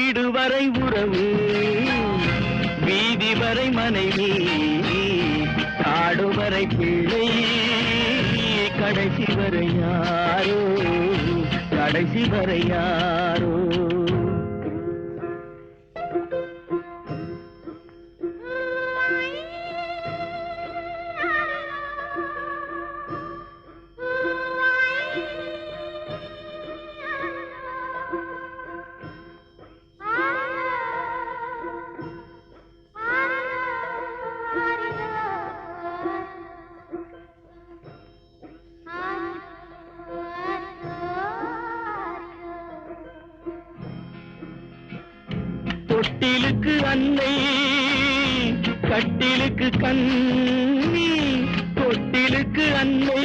வீடு வரை உறவு, வீதி வரை மனைவி, காடு வரை பிள்ளை, கடைசி வரை யாரோ, கடைசி வரை யாரோ. தொட்டிலுக்கு அன்னை, கட்டிலுக்கு கண்ணி, தொட்டிலுக்கு அன்னை,